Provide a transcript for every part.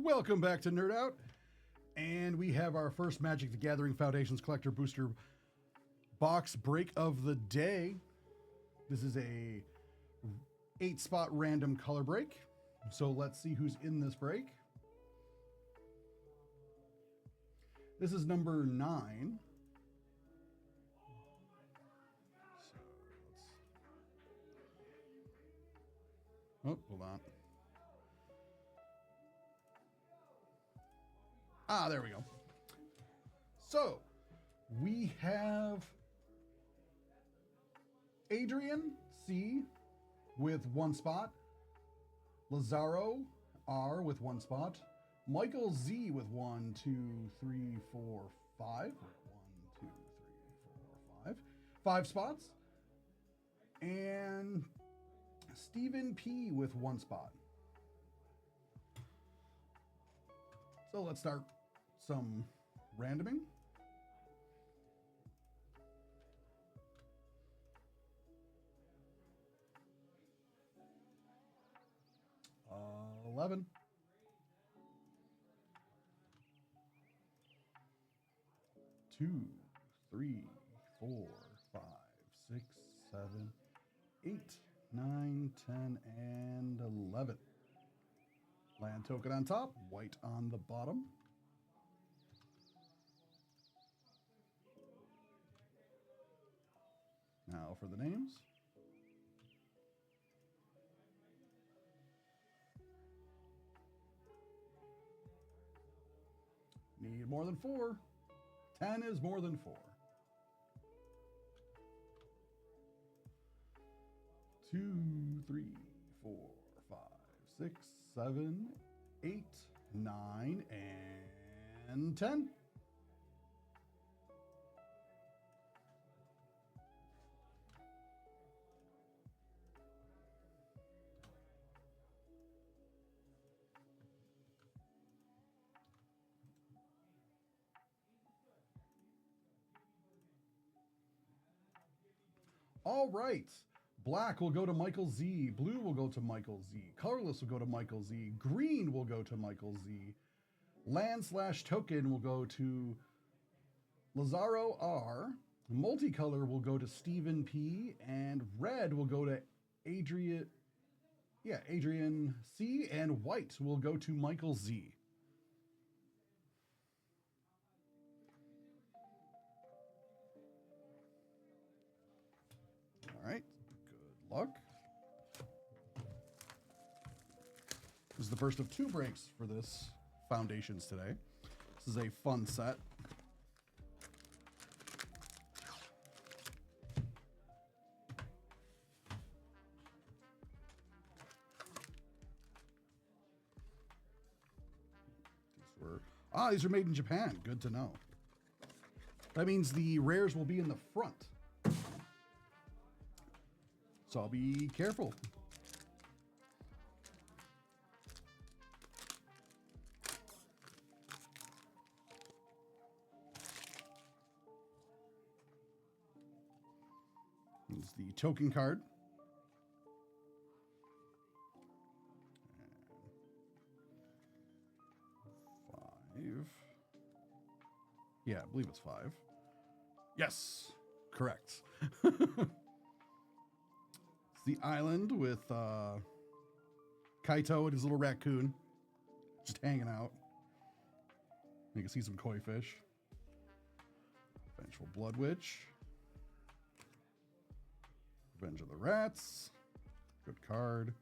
Welcome back to Nerd Out. And we have our first Magic the Gathering Foundations Collector Booster box break of the day. This is a 8-spot random color break. So let's see who's in this break. This is number 9. Oh, hold on. There we go. So, we have Adrian C with 1 spot, Lazaro R with 1 spot, Michael Z with 1, 2, 3, 4, 5. 1, 2, 3, 4, 5. 5 spots. And Stephen P with 1 spot. So let's start some randoming. Uh, 11. 2, 3, 4, 5, 6, 7, 8, 9, 10, and 11. Land token on top, white on the bottom. Now for the names. Need more than 4. 10 is more than 4. 2, 3, 4, 5, 6, 7, 8, 9, and 10. All right. Black will go to Michael Z. Blue will go to Michael Z. Colorless will go to Michael Z. Green will go to Michael Z. Land/token will go to Lazaro R. Multicolor will go to Stephen P. And red will go to Adrian C. And white will go to Michael Z. All right. Luck. This is the first of 2 breaks for this Foundations today. This is a fun set. These are made in Japan. Good to know. That means the rares will be in the front. So I'll be careful. This is the token card. 5. Yeah, I believe it's 5. Yes, correct. The island with Kaito and his little raccoon just hanging out. You can see some koi fish. Vengeful Blood Witch. Revenge of the Rats. Good card.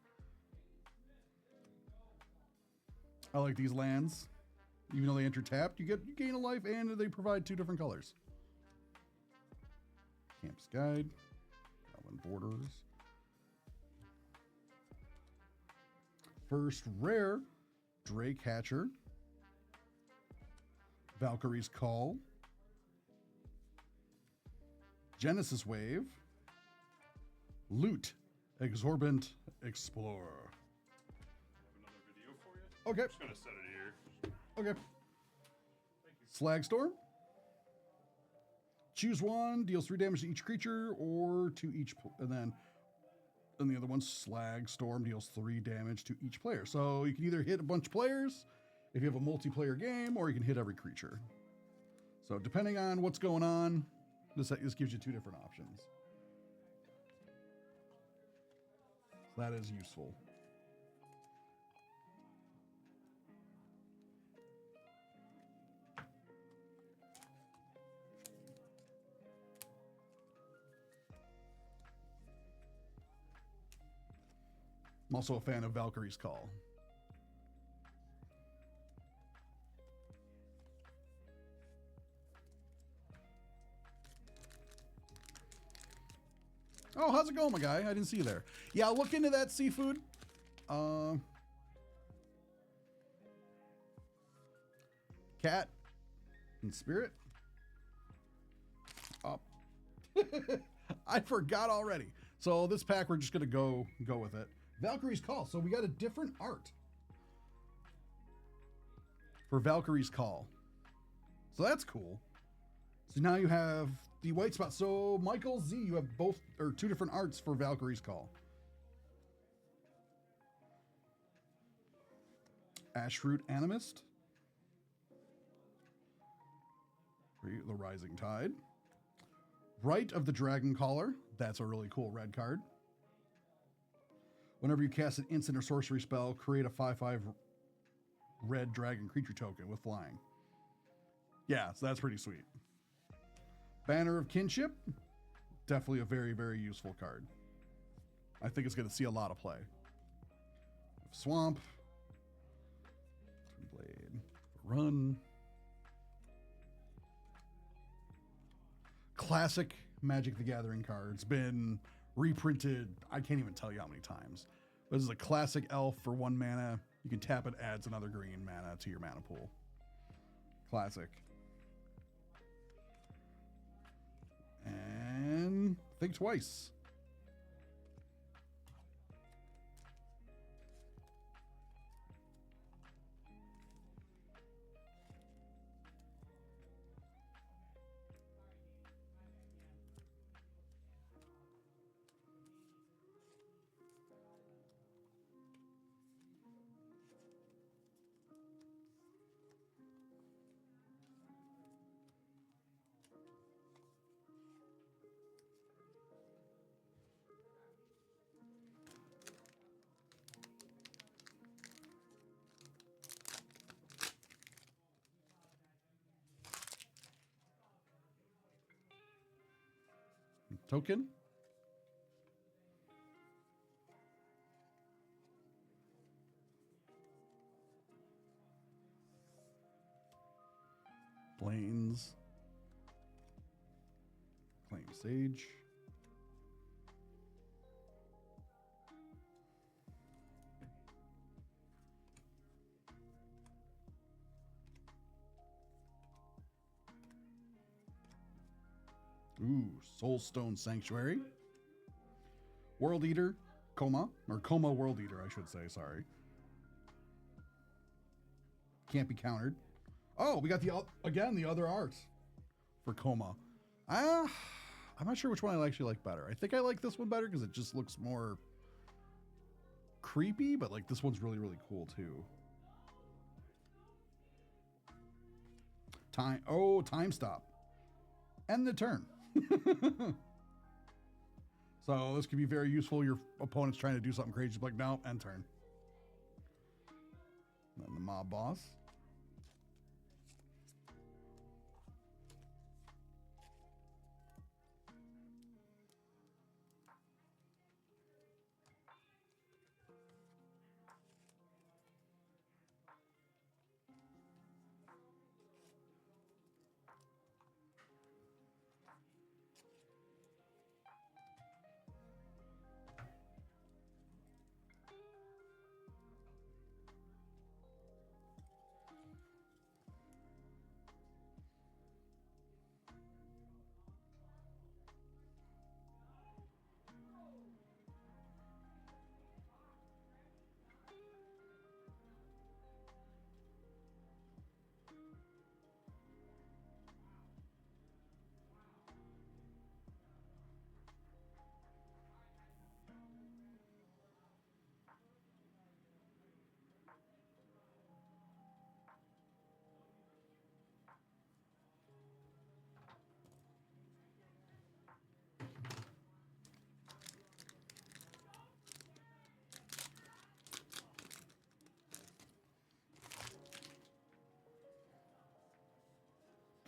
I like these lands. Even though they enter tapped, you gain a life and they provide 2 different colors. Camp's Guide. Goblin Borders. First rare, Drake Hatcher, Valkyrie's Call, Genesis Wave, Loot, Exorbitant Explorer. I have another video for you. Okay. I'm just going to set it here. Okay. Slagstorm. Choose one, deals 3 damage to each creature or to each, and the other one, Slagstorm, deals 3 damage to each player. So you can either hit a bunch of players, if you have a multiplayer game, or you can hit every creature. So depending on what's going on, this gives you two different options. So that is useful. I'm also a fan of Valkyrie's Call. Oh, how's it going, my guy? I didn't see you there. Yeah, look into that seafood. Cat and Spirit. Oh. I forgot already. So this pack, we're just gonna go with it. Valkyrie's Call. So we got a different art for Valkyrie's Call. So that's cool. So now you have the white spot. So Michael Z, you have both or two different arts for Valkyrie's Call. Ashroot Animist. The Rising Tide. Rite of the Dragon Caller. That's a really cool red card. Whenever you cast an instant or sorcery spell, create a 5/5 red dragon creature token with flying. Yeah, so that's pretty sweet. Banner of Kinship. Definitely a very, very useful card. I think it's going to see a lot of play. Swamp. Blade. Run. Classic Magic the Gathering card. It's been reprinted, I can't even tell you how many times. This is a classic elf for 1 mana. You can tap it, adds another green mana to your mana pool. Classic. And think twice. Token. Plains. Claim Sage. Ooh, Soulstone Sanctuary. World Eater, Koma, or Koma World Eater, I should say, sorry. Can't be countered. Oh, we got the other art for Koma. I'm not sure which one I actually like better. I think I like this one better because it just looks more creepy, but like this one's really, really cool too. Time stop. End the turn. So this could be very useful. Your opponent's trying to do something crazy. Just like, no, end turn. And then the Mob Boss.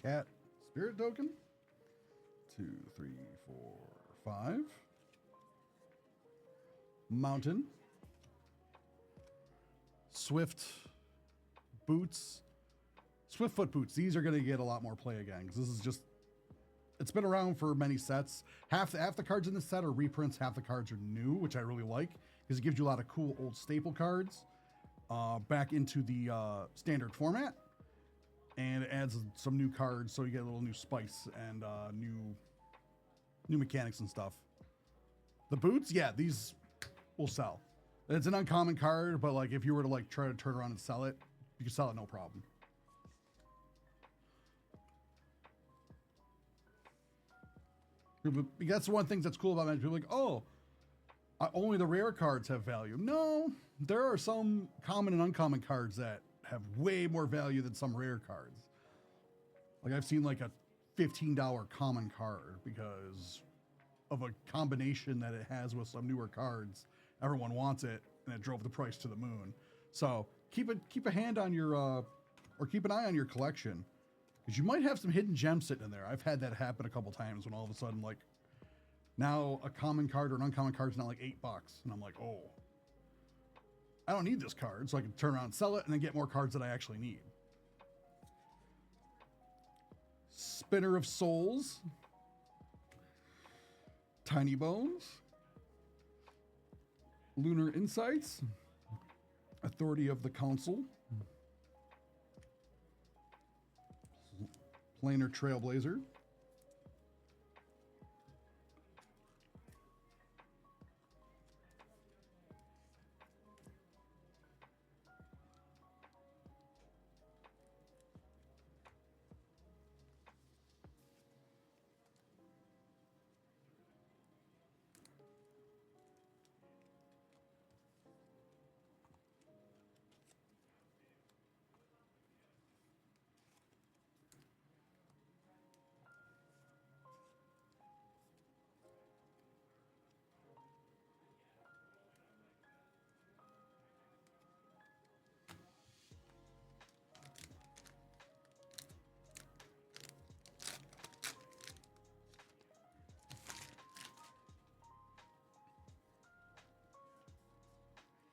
Cat spirit token. 2, 3, 4, 5. Mountain. Swift boots. Swift foot boots. These are going to get a lot more play again because this is just, it's been around for many sets. Half the cards in this set are reprints, half the cards are new, which I really like because it gives you a lot of cool old staple cards back into the standard format. And it adds some new cards, so you get a little new spice and new mechanics and stuff. The boots, yeah, these will sell. It's an uncommon card, but like if you were to like try to turn around and sell it, you can sell it no problem. That's one thing that's cool about Magic. People are like, oh, only the rare cards have value. No, there are some common and uncommon cards that have way more value than some rare cards. Like I've seen like a $15 common card because of a combination that it has with some newer cards. Everyone wants it, and it drove the price to the moon. So keep a hand on your or keep an eye on your collection, because you might have some hidden gems sitting in there. I've had that happen a couple times when all of a sudden, like, now a common card or an uncommon card is now like $8, and I'm like, oh, I don't need this card, so I can turn around and sell it and then get more cards that I actually need. Spinner of Souls, Tiny Bones, Lunar Insights, Authority of the Council, Planar Trailblazer,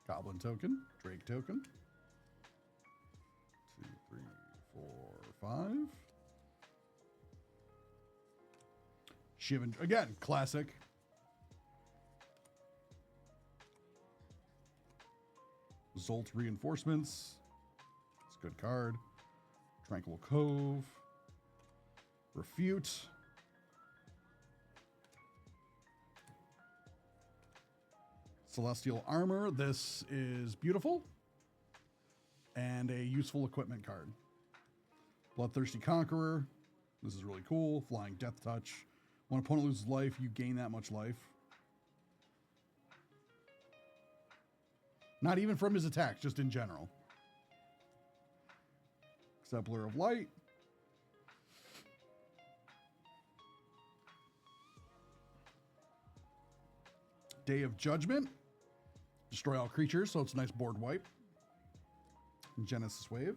Goblin token, Drake token. 2, 3, 4, 5. Shivan, again, classic. Zolt Reinforcements. It's a good card. Tranquil Cove. Refute. Celestial Armor. This is beautiful and a useful equipment card. Bloodthirsty Conqueror. This is really cool. Flying Death Touch. When an opponent loses life, you gain that much life. Not even from his attacks, just in general. Exemplar of Light. Day of Judgment. Destroy all creatures, so it's a nice board wipe. Genesis Wave.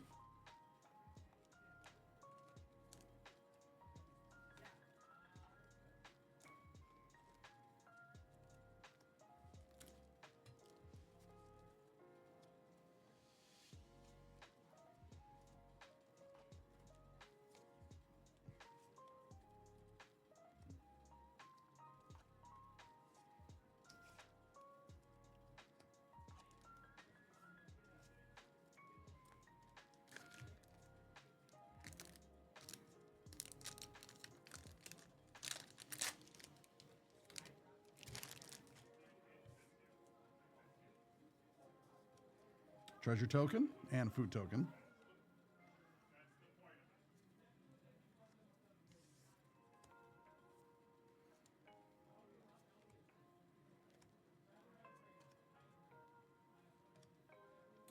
Treasure token and food token.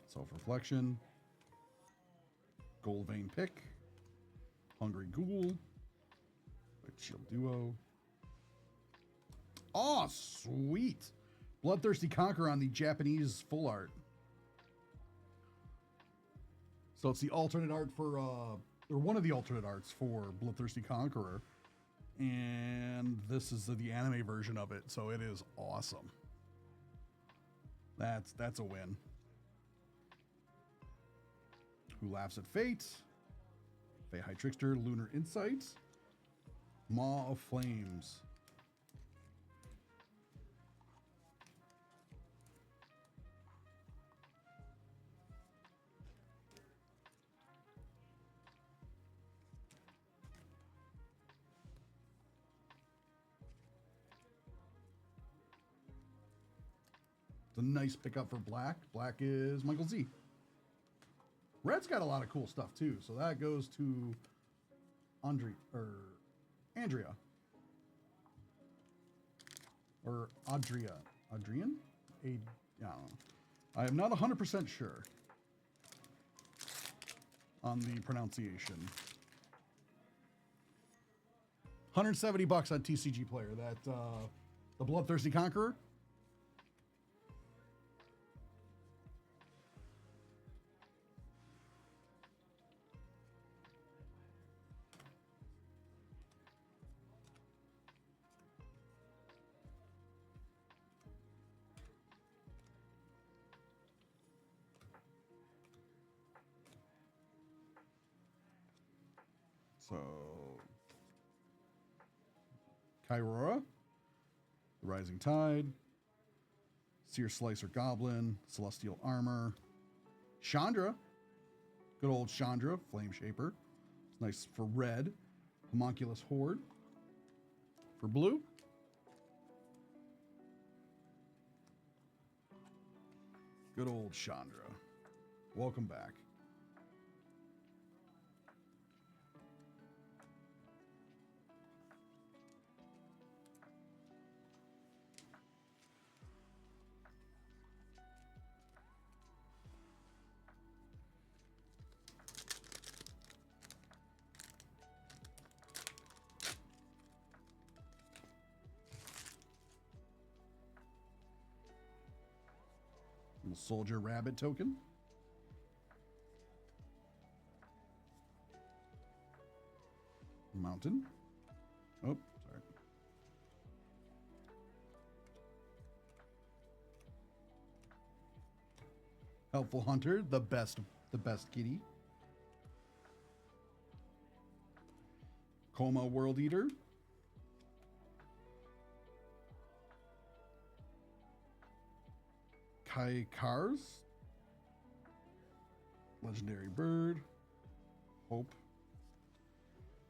Self-reflection. Gold Vein Pick. Hungry Ghoul. Shield Duo. Oh, sweet. Bloodthirsty Conqueror on the Japanese full art. So it's the alternate art for or one of the alternate arts for Bloodthirsty Conqueror. And this is the anime version of it, so it is awesome. That's a win. Who Laughs at Fate? Fey High Trickster, Lunar Insight, Maw of Flames. A nice pickup for black. Black is Michael Z. Red's got a lot of cool stuff too, so that goes to Andrea. Or Adria. Adrian? I don't know. I am not 100% sure on the pronunciation. 170 bucks on TCG Player. That the Bloodthirsty Conqueror. So, Kyrora, the Rising Tide, Seer Slicer Goblin, Celestial Armor, Chandra, good old Chandra, Flame Shaper. It's nice for red. Homunculus Horde for blue. Good old Chandra. Welcome back. Soldier Rabbit token. Mountain. Oh, sorry. Helpful Hunter, the best kitty. Coma World Eater. Kai Cars, Legendary Bird, Hope,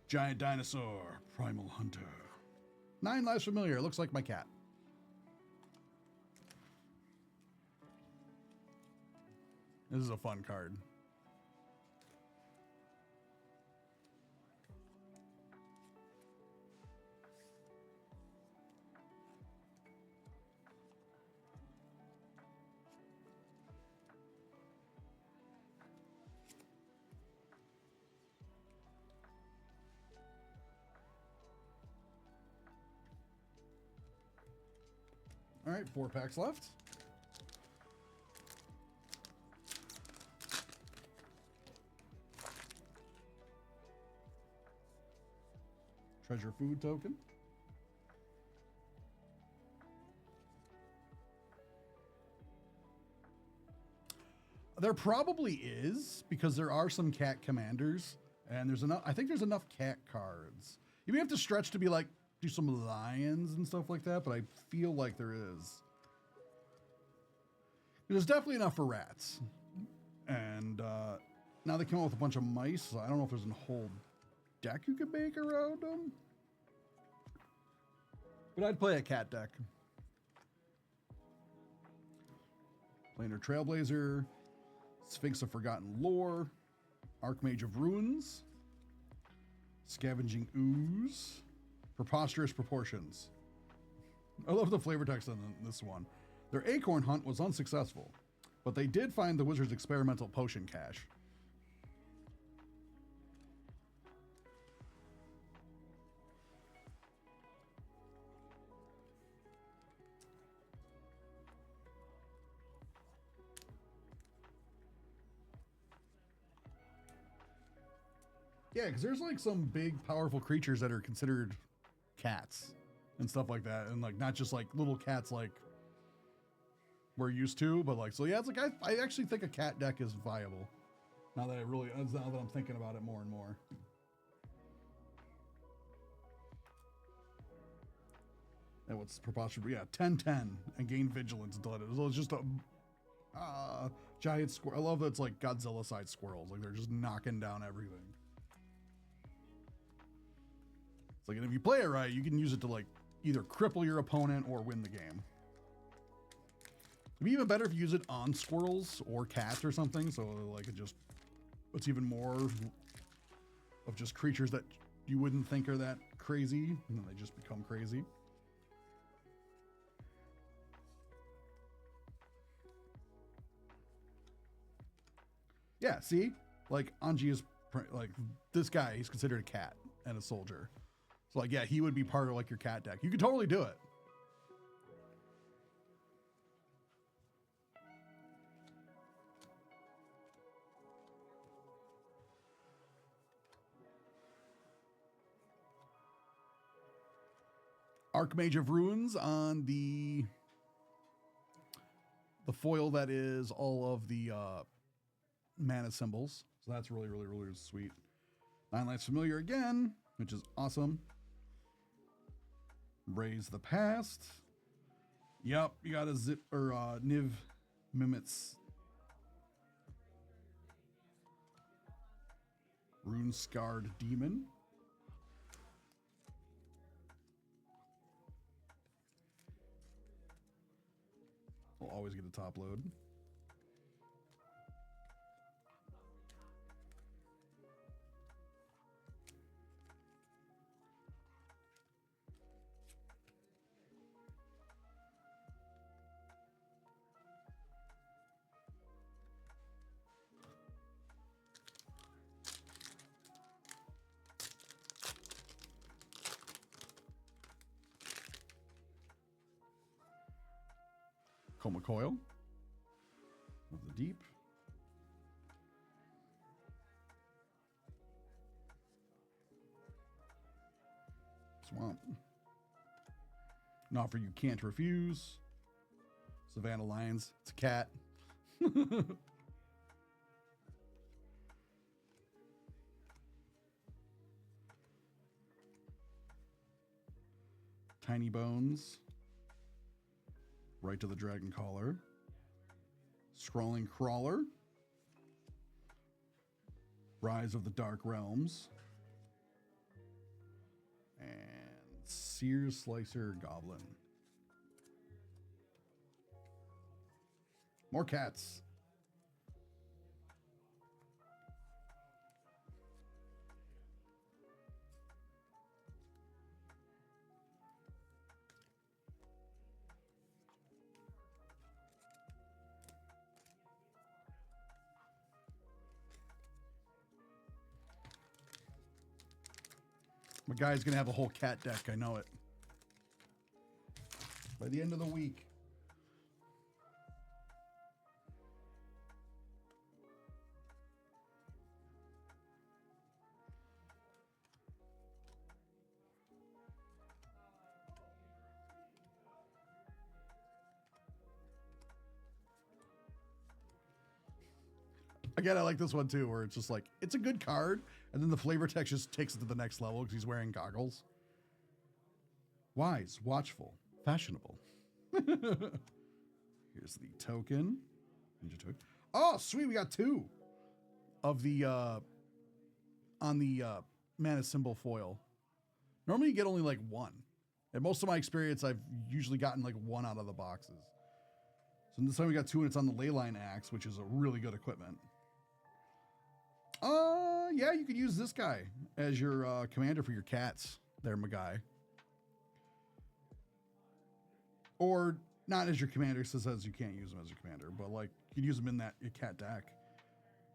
Giant Dinosaur, Primal Hunter. 9 Lives Familiar, looks like my cat. This is a fun card. All right, 4 packs left. Treasure Food token. There probably is, because there are some cat commanders, and there's enough. I think there's enough cat cards. You may have to stretch to be like, do some lions and stuff like that, but I feel like there is. There's definitely enough for rats. And now they come out with a bunch of mice, so I don't know if there's a whole deck you could make around them. But I'd play a cat deck. Planar Trailblazer, Sphinx of Forgotten Lore, Archmage of Ruins, Scavenging Ooze, Preposterous Proportions. I love the flavor text on this one. Their acorn hunt was unsuccessful, but they did find the wizard's experimental potion cache. Yeah, because there's like some big, powerful creatures that are considered cats and stuff like that, and like not just like little cats like we're used to, but like so. Yeah, it's like I actually think a cat deck is viable. Now that I'm thinking about it more and more. And what's preposterous? Yeah, 10/10 and gain vigilance until it is. So it's just a giant squirrel. I love that it's like Godzilla sized squirrels. Like they're just knocking down everything. It's like, and if you play it right, you can use it to like either cripple your opponent or win the game. It'd be even better if you use it on squirrels or cats or something. So like it's even more of just creatures that you wouldn't think are that crazy, and then they just become crazy. Yeah, see? Like, Anji is, like, this guy, he's considered a cat and a soldier. So, like, yeah, he would be part of, like, your cat deck. You could totally do it. Archmage of Ruins on the foil that is all of the mana symbols. So that's really, really, really sweet. 9 Lives Familiar again, which is awesome. Raise the Past. Yep, you got a zip or Niv Mimet's Rune Scarred Demon. We'll always get a top load. Coma Coil of the Deep. Swamp. An offer you can't refuse. Savannah Lions. It's a cat. Tiny Bones. Right to the Dragon Caller. Scrawling Crawler. Rise of the Dark Realms. And Sears Slicer Goblin. More cats. My guy's gonna have a whole cat deck, I know it. By the end of the week. Again, I like this one too, where it's just like, it's a good card, and then the flavor text just takes it to the next level because he's wearing goggles. Wise, watchful, fashionable. Here's the token. Ninja token. Oh, sweet, we got 2 of the on the mana symbol foil. Normally you get only like 1. In most of my experience, I've usually gotten like 1 out of the boxes. So this time we got 2, and it's on the Leyline Axe, which is a really good equipment. Yeah, you could use this guy as your commander for your cats there, my guy. Or not as your commander, says you can't use him as your commander, but like you could use him in that your cat deck.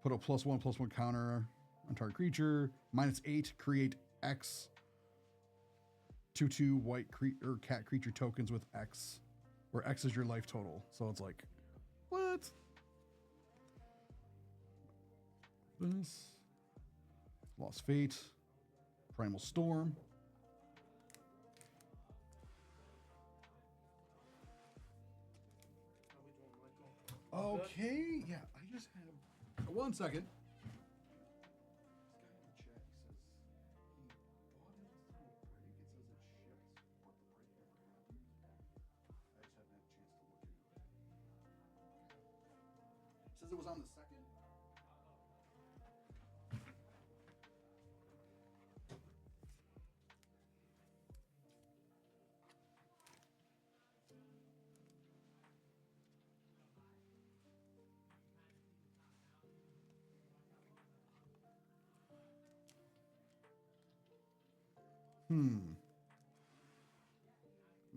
Put a +1/+1 counter on target creature. -8, create X 2/2 white or cat creature tokens with X, where X is your life total. So it's like, what? This Lost Fate. Primal Storm. Okay, yeah, I just have 1 second. Says it was on the 2nd.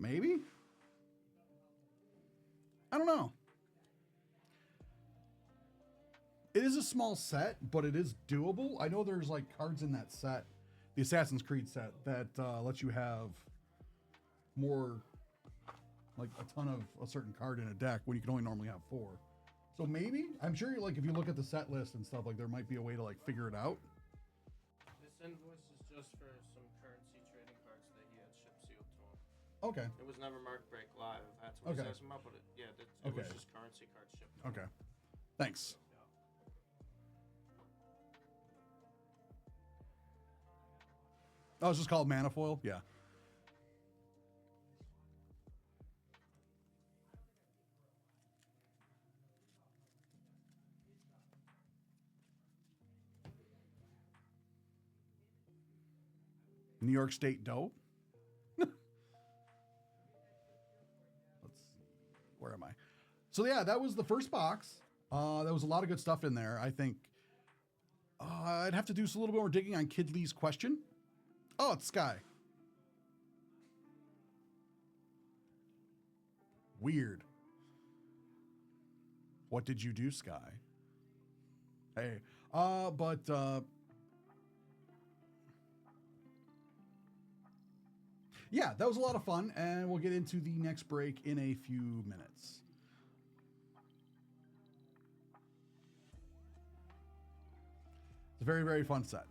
Maybe? I don't know. It is a small set, but it is doable. I know there's like cards in that set, the Assassin's Creed set, that lets you have more, like a ton of a certain card in a deck when you can only normally have 4. So maybe, I'm sure like if you look at the set list and stuff, like there might be a way to like figure it out. This invoice is just for some currency trading cards that he had shipped sealed to him. Okay. It was never marked break live. That's what Okay. it says him up, but it Okay. was just currency cards shipped to him. Okay. Thanks. Oh, it's just called Manifoil? Yeah. New York State dope. Let's see. Where am I? So yeah, that was the first box. There was a lot of good stuff in there. I think I'd have to do a little bit more digging on Kid Lee's question. Oh, it's Sky. Weird. What did you do, Sky? Hey, yeah, that was a lot of fun, and we'll get into the next break in a few minutes. It's a very, very fun set.